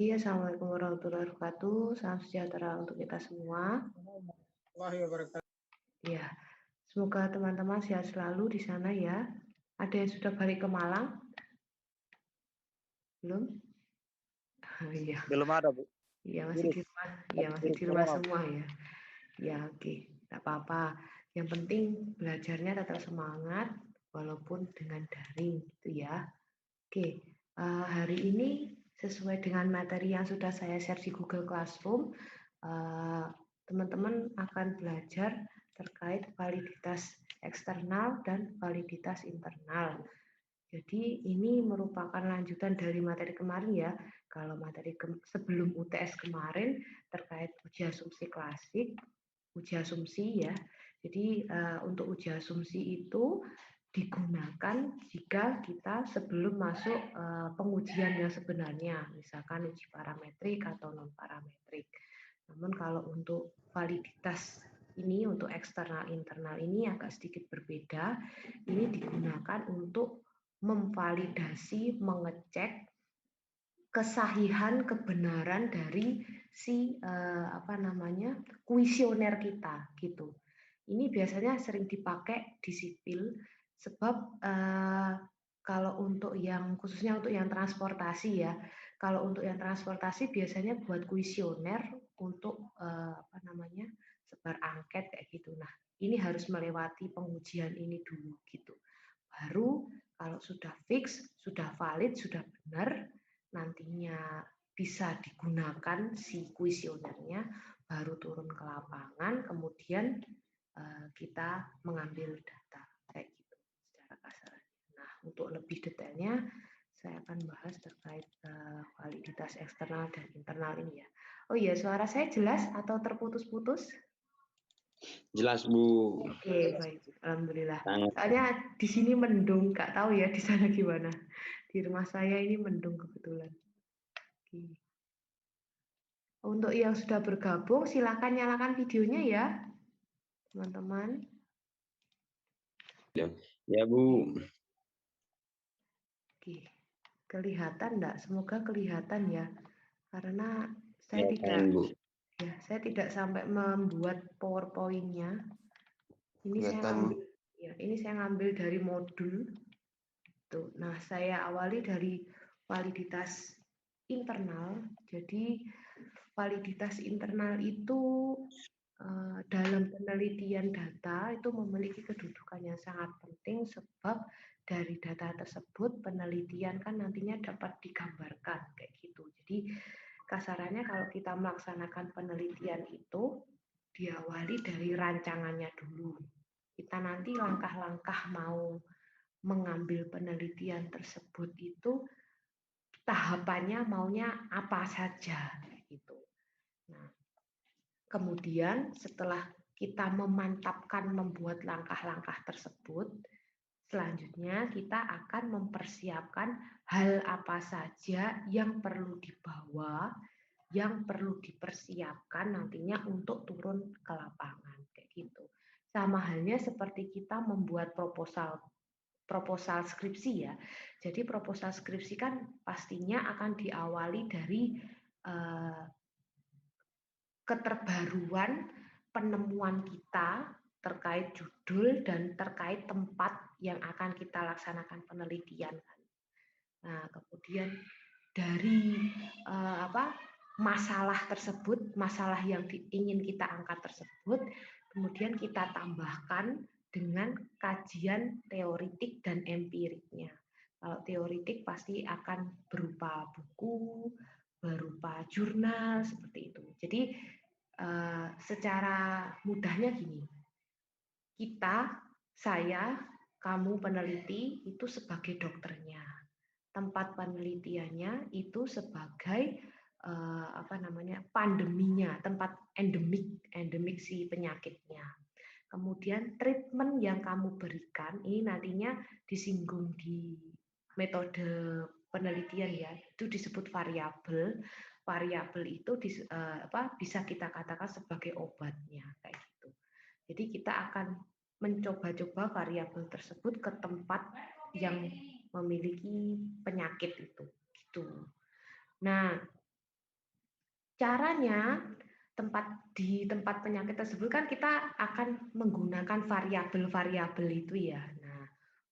pagi, Assalamualaikum warahmatullahi wabarakatuh. Salam sejahtera untuk kita semua. Ya, semoga teman-teman sehat selalu di sana ya. Ada yang sudah balik ke Malang? Belum? Iya. Belum ada, Bu. Iya, masih di rumah. Iya, masih di rumah semua ya. Ya, oke. Tidak apa-apa. Yang penting belajarnya tetap semangat walaupun dengan daring gitu ya. Oke, hari ini sesuai dengan materi yang sudah saya share di Google Classroom, teman-teman akan belajar terkait validitas eksternal dan validitas internal. Jadi ini merupakan lanjutan dari materi kemarin ya. Kalau materi sebelum UTS kemarin terkait uji asumsi klasik, uji asumsi ya. Jadi untuk uji asumsi itu digunakan jika kita sebelum masuk pengujian yang sebenarnya, misalkan uji parametrik atau non parametrik. Namun kalau untuk validitas ini untuk eksternal internal ini agak sedikit berbeda. Ini digunakan untuk memvalidasi, mengecek kesahihan, kebenaran dari si kuesioner kita gitu. Ini biasanya sering dipakai di sipil sebab kalau untuk yang khususnya untuk yang transportasi ya. Kalau untuk yang transportasi biasanya buat kuesioner untuk sebar angket kayak gitu. Nah, ini harus melewati pengujian ini dulu gitu. Baru kalau sudah fix, sudah valid, sudah benar, nantinya bisa digunakan si kuesionernya, baru turun ke lapangan, kemudian kita mengambil data kayak gitu secara kasar. Nah, untuk lebih detailnya saya akan bahas terkait validitas eksternal dan internal ini ya. Oh iya, suara saya jelas atau terputus-putus? Jelas, Bu. Oke, baik. Alhamdulillah. Soalnya di sini mendung, nggak tahu ya di sana gimana. Di rumah saya ini mendung kebetulan. Oke. Untuk yang sudah bergabung, silakan nyalakan videonya ya, teman-teman. Ya, Bu. Oke. Kelihatan enggak? Semoga kelihatan ya. Karena saya Ya, tidak Bu. ya, saya tidak sampai membuat PowerPoint-nya. Ini saya ngambil ya, ini saya ngambil dari modul. Tuh. Nah, saya awali dari validitas internal. Jadi validitas internal itu dalam penelitian data itu memiliki kedudukan yang sangat penting sebab dari data tersebut penelitian kan nantinya dapat digambarkan kayak gitu. Jadi kasarannya kalau kita melaksanakan penelitian itu diawali dari rancangannya dulu. Kita nanti langkah-langkah mau mengambil penelitian tersebut itu tahapannya maunya apa saja gitu. Nah, kemudian setelah kita memantapkan membuat langkah-langkah tersebut, selanjutnya kita akan mempersiapkan hal apa saja yang perlu dibawa, yang perlu dipersiapkan nantinya untuk turun ke lapangan kayak gitu. Sama halnya seperti kita membuat proposal skripsi ya. Jadi proposal skripsi kan pastinya akan diawali dari keterbaruan penemuan kita terkait judul dan terkait tempat yang akan kita laksanakan penelitian. Nah, kemudian dari masalah tersebut, masalah yang ingin kita angkat tersebut, kemudian kita tambahkan dengan kajian teoritik dan empiriknya. Kalau teoritik pasti akan berupa buku, berupa jurnal seperti itu. Jadi secara mudahnya gini, saya, kamu peneliti itu sebagai dokternya, tempat penelitiannya itu sebagai pandeminya, tempat endemik si penyakitnya. Kemudian treatment yang kamu berikan ini nantinya disinggung di metode penelitian ya, itu disebut variabel. Variabel itu bisa kita katakan sebagai obatnya kayak gitu. Jadi kita akan mencoba-coba variabel tersebut ke tempat yang memiliki penyakit itu gitu. Nah, caranya di tempat penyakit tersebut kan kita akan menggunakan variabel-variabel itu ya. Nah,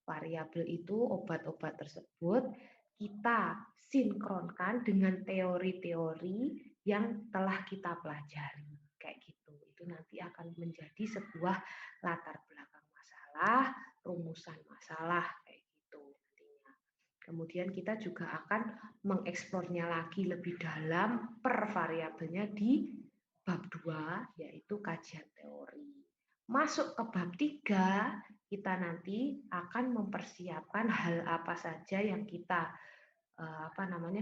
variabel itu obat-obat tersebut kita sinkronkan dengan teori-teori yang telah kita pelajari kayak gitu. Itu nanti akan menjadi sebuah latar belakang masalah, rumusan masalah kayak gitu nantinya. Kemudian kita juga akan mengeksplornya lagi lebih dalam per variabelnya di bab 2 yaitu kajian teori. Masuk ke bab 3 kita nanti akan mempersiapkan hal apa saja yang kita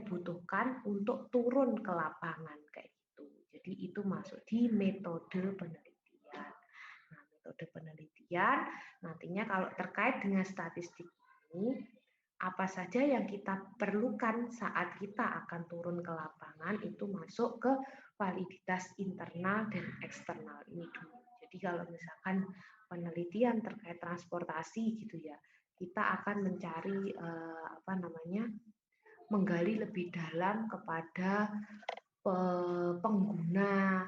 butuhkan untuk turun ke lapangan kayak gitu. Jadi itu masuk di metode penelitian. Nah, metode penelitian nantinya kalau terkait dengan statistik ini apa saja yang kita perlukan saat kita akan turun ke lapangan itu masuk ke validitas internal dan eksternal ini dulu. Jadi kalau misalkan penelitian terkait transportasi gitu ya, kita akan mencari menggali lebih dalam kepada pengguna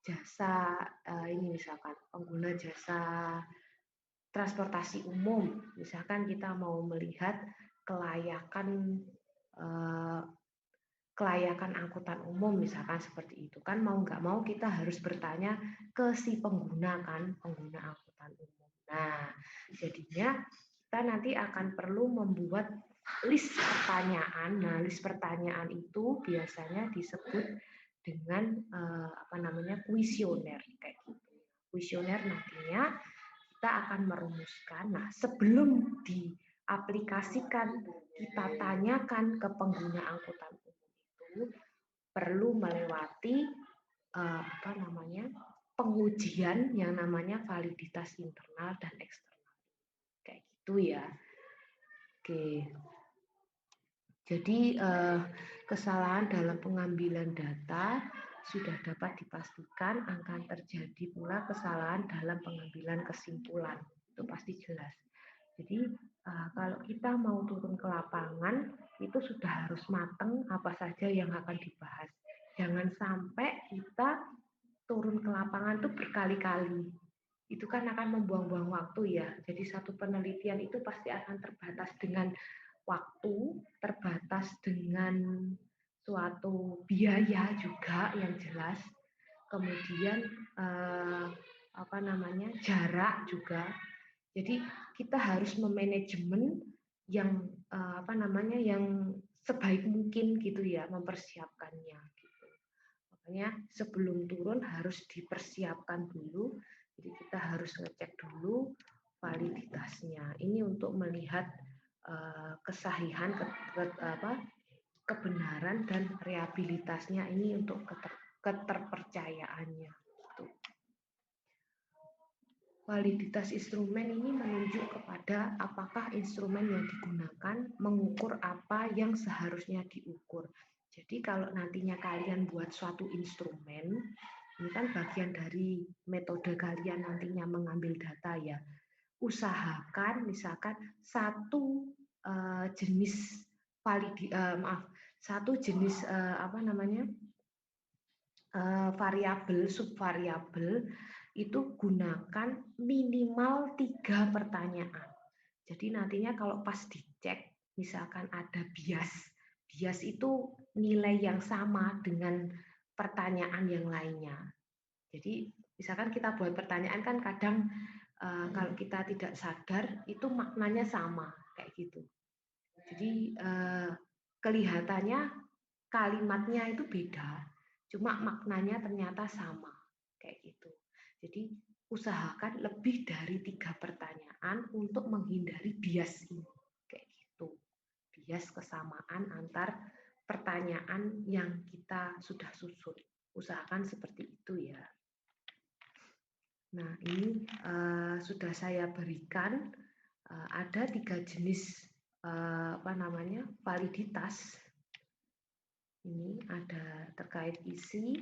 jasa ini misalkan pengguna jasa transportasi umum. Misalkan kita mau melihat kelayakan kelayakan angkutan umum misalkan seperti itu kan mau nggak mau kita harus bertanya ke si pengguna angkutan umum. Nah, jadinya kita nanti akan perlu membuat list pertanyaan. Nah, list pertanyaan itu biasanya disebut dengan kuesioner kayak gitu. Kuesioner nantinya kita akan merumuskan. Nah, sebelum diaplikasikan kita tanyakan ke pengguna angkutan umum itu perlu melewati pengujian yang namanya validitas internal dan eksternal kayak gitu ya. Oke. Jadi kesalahan dalam pengambilan data sudah dapat dipastikan akan terjadi pula kesalahan dalam pengambilan kesimpulan. Itu pasti jelas. Jadi kalau kita mau turun ke lapangan itu sudah harus matang apa saja yang akan dibahas. Jangan sampai kita turun ke lapangan itu berkali-kali. Itu kan akan membuang-buang waktu ya. Jadi satu penelitian itu pasti akan terbatas dengan waktu, terbatas dengan suatu biaya juga yang jelas. Kemudian jarak juga. Jadi kita harus memanajemen yang yang sebaik mungkin gitu ya mempersiapkannya gitu. Makanya sebelum turun harus dipersiapkan dulu. Jadi kita harus ngecek dulu validitasnya. Ini untuk melihat kesahihan kebenaran dan reliabilitasnya ini untuk keterpercayaannya. Validitas instrumen ini menunjuk kepada apakah instrumen yang digunakan mengukur apa yang seharusnya diukur. Jadi kalau nantinya kalian buat suatu instrumen, ini kan bagian dari metode kalian nantinya mengambil data ya. Usahakan misalkan satu jenis variabel subvariabel itu gunakan minimal 3 pertanyaan. Jadi nantinya kalau pas dicek, misalkan ada bias itu nilai yang sama dengan pertanyaan yang lainnya. Jadi misalkan kita buat pertanyaan kan kadang kalau kita tidak sadar itu maknanya sama kayak gitu. Jadi kelihatannya kalimatnya itu beda, cuma maknanya ternyata sama kayak gitu. Jadi usahakan lebih dari 3 pertanyaan untuk menghindari bias ini kayak gitu. Bias kesamaan antar pertanyaan yang kita sudah susun. Usahakan seperti itu ya. Nah, ini sudah saya berikan ada 3 jenis validitas. Ini ada terkait isi,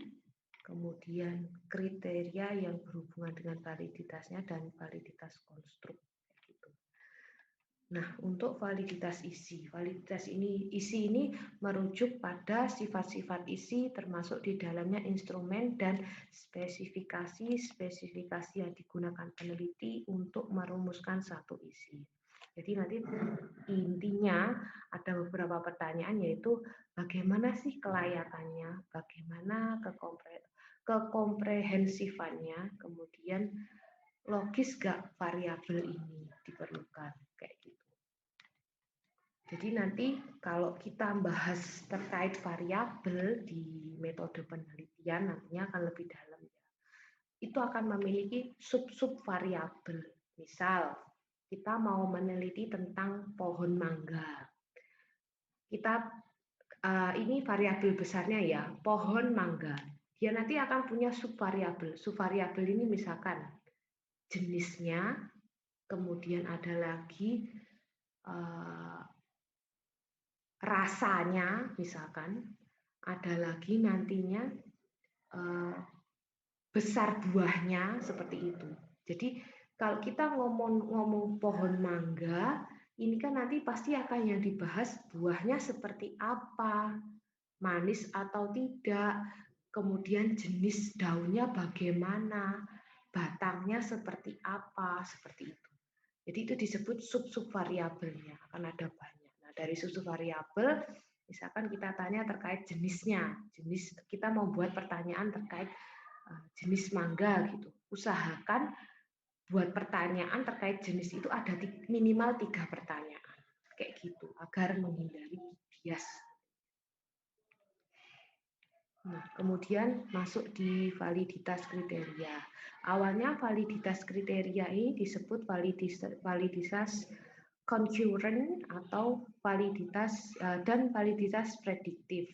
kemudian kriteria yang berhubungan dengan validitasnya dan validitas konstruk. Nah, untuk validitas isi ini merujuk pada sifat-sifat isi termasuk di dalamnya instrumen dan spesifikasi yang digunakan peneliti untuk merumuskan satu isi. Jadi nanti intinya ada beberapa pertanyaan, yaitu bagaimana sih kelayakannya, bagaimana kekomprehensifannya, kemudian logis gak variabel ini diperlukan, kayak gitu. Jadi nanti kalau kita bahas terkait variabel di metode penelitian nantinya akan lebih dalam ya. Itu akan memiliki sub-sub variabel. Misal kita mau meneliti tentang pohon mangga. Ini variabel besarnya ya, pohon mangga. Dia nanti akan punya subvariabel. Subvariabel ini misalkan jenisnya, kemudian ada lagi rasanya, misalkan ada lagi nantinya besar buahnya, seperti itu. Jadi kalau kita ngomong pohon mangga, ini kan nanti pasti akan yang dibahas buahnya seperti apa, manis atau tidak, kemudian jenis daunnya bagaimana, batangnya seperti apa, seperti itu. Jadi itu disebut sub-sub variabelnya, akan ada banyak. Nah, dari sub-sub variabel, misalkan kita tanya terkait jenisnya, kita mau buat pertanyaan terkait jenis mangga gitu. Usahakan buat pertanyaan terkait jenis itu ada minimal 3 pertanyaan, kayak gitu, agar menghindari bias. Nah, kemudian masuk di validitas kriteria. Awalnya validitas kriteria ini disebut validitas concurrent atau validitas dan validitas prediktif.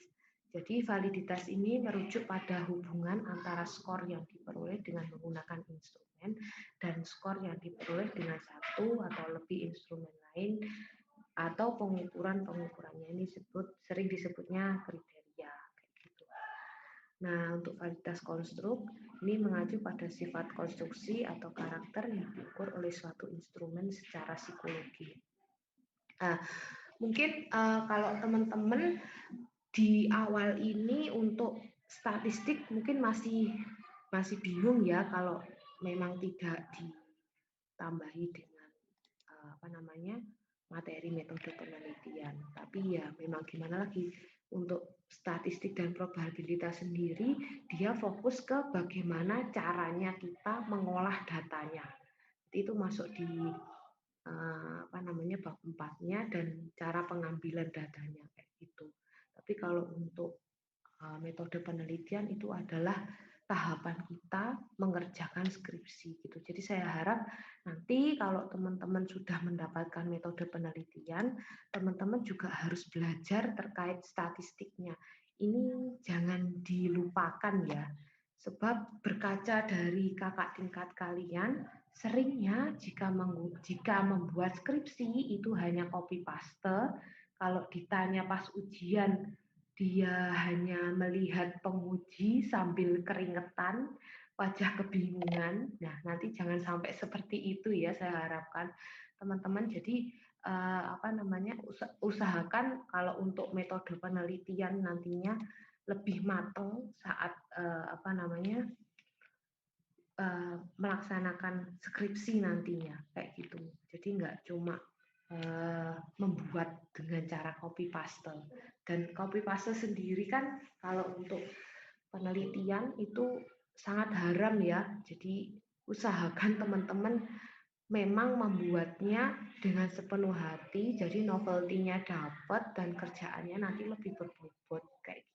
Jadi validitas ini merujuk pada hubungan antara skor yang diperoleh dengan menggunakan instrumen dan skor yang diperoleh dengan satu atau lebih instrumen lain, atau pengukurannya ini sering disebutnya kriteria. Nah, untuk validitas konstruk, ini mengacu pada sifat konstruksi atau karakter yang diukur oleh suatu instrumen secara psikologi. Mungkin kalau teman-teman di awal ini untuk statistik mungkin masih bingung ya kalau memang tidak ditambahi dengan materi metode penelitian. Tapi ya memang gimana lagi, untuk statistik dan probabilitas sendiri dia fokus ke bagaimana caranya kita mengolah datanya. Itu masuk di bab 4-nya dan cara pengambilan datanya kayak gitu. Tapi kalau untuk metode penelitian itu adalah tahapan kita mengerjakan skripsi gitu. Jadi saya harap nanti kalau teman-teman sudah mendapatkan metode penelitian, teman-teman juga harus belajar terkait statistiknya. Ini jangan dilupakan ya. Sebab berkaca dari kakak tingkat kalian, seringnya jika membuat skripsi itu hanya copy paste, kalau ditanya pas ujian dia hanya melihat penguji sambil keringetan, wajah kebingungan. Nah, nanti jangan sampai seperti itu ya, saya harapkan teman-teman. Jadi usahakan kalau untuk metode penelitian nantinya lebih matang saat melaksanakan skripsi nantinya, kayak gitu. Jadi nggak cuma membuat dengan cara copy paste. Dan copy paste sendiri kan kalau untuk penelitian itu sangat haram ya. Jadi usahakan teman-teman memang membuatnya dengan sepenuh hati, jadi novelty-nya dapat dan kerjaannya nanti lebih berbobot kayak